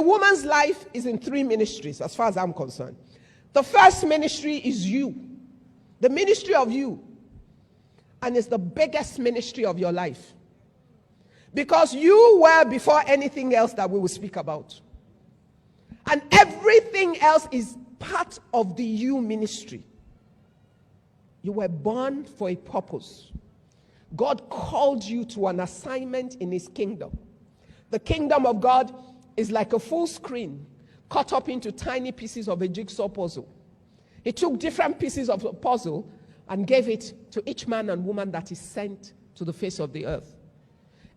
woman's life is in 3 ministries, as far as I'm concerned. The first ministry is you, the ministry of you, and it's the biggest ministry of your life. Because you were before anything else that we will speak about. And everything else is part of the you ministry. You were born for a purpose. God called you to an assignment in his kingdom. The kingdom of God is like a full screen cut up into tiny pieces of a jigsaw puzzle. He took different pieces of the puzzle and gave it to each man and woman that is sent to the face of the earth.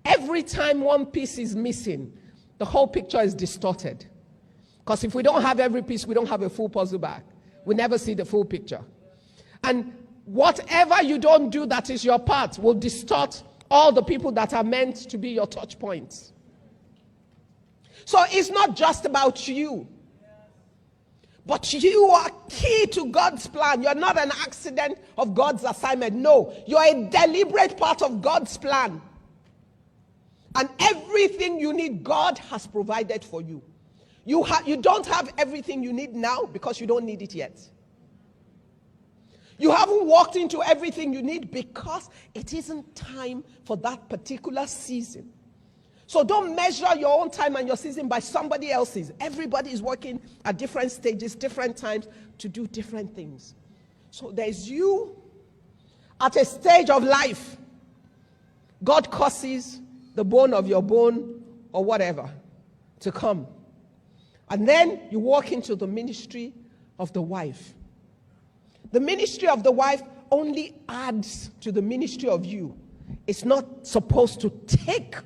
Every time one piece is missing, the whole picture is distorted. Because if we don't have every piece, we don't have a full puzzle back. We never see the full picture. And whatever you don't do that is your part will distort all the people that are meant to be your touch points. So it's not just about you. But you are key to God's plan. You're not an accident of God's assignment. No, you're a deliberate part of God's plan. And everything you need, God has provided for you. You don't have everything you need now because you don't need it yet. You haven't walked into everything you need because it isn't time for that particular season. So don't measure your own time and your season by somebody else's. Everybody is working at different stages, different times to do different things. So there's you at a stage of life. God causes the bone of your bone or whatever to come. And then you walk into the ministry of the wife. The ministry of the wife only adds to the ministry of you. It's not supposed to take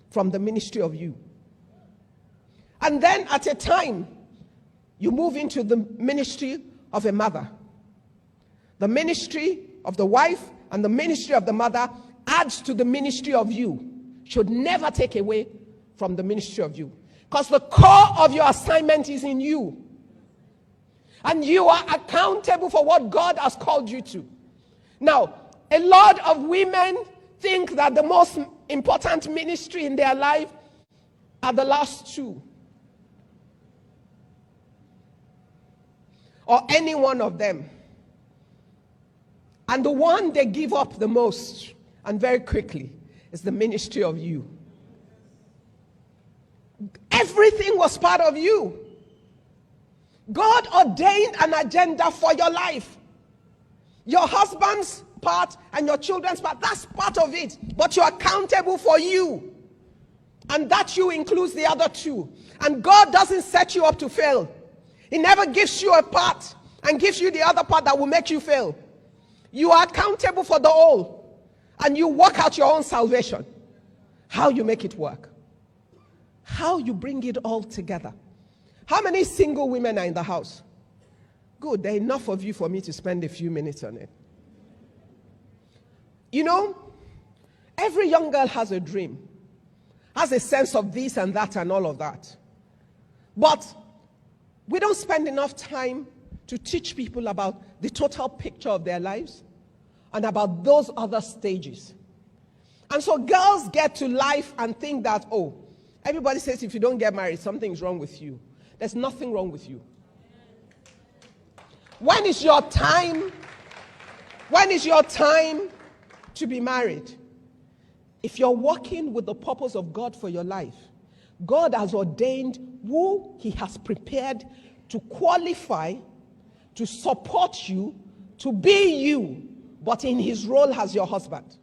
from the ministry of you. And then at a time, you move into the ministry of a mother. The ministry of the wife and the ministry of the mother adds to the ministry of you. Should never take away from the ministry of you. Because the core of your assignment is in you. And you are accountable for what God has called you to. Now, a lot of women think that the most important ministry in their life are the last 2. Or any one of them. And the one they give up the most, and very quickly, is the ministry of you. Everything was part of you. God ordained an agenda for your life. Your husband's part and your children's part, that's part of it. But you're accountable for you. And that you includes the other 2. And God doesn't set you up to fail. He never gives you a part and gives you the other part that will make you fail. You are accountable for the whole. And you work out your own salvation. How you make it work. How you bring it all together. How many single women are in the house? Good, there are enough of you for me to spend a few minutes on it. You know, every young girl has a dream. Has a sense of this and that and all of that. But we don't spend enough time to teach people about the total picture of their lives. And about those other stages. And so girls get to life and think that, oh, everybody says if you don't get married, something's wrong with you. There's nothing wrong with you. When is your time? When is your time to be married? If you're walking with the purpose of God for your life, God has ordained who he has prepared to qualify, to support you, to be you, but in his role as your husband.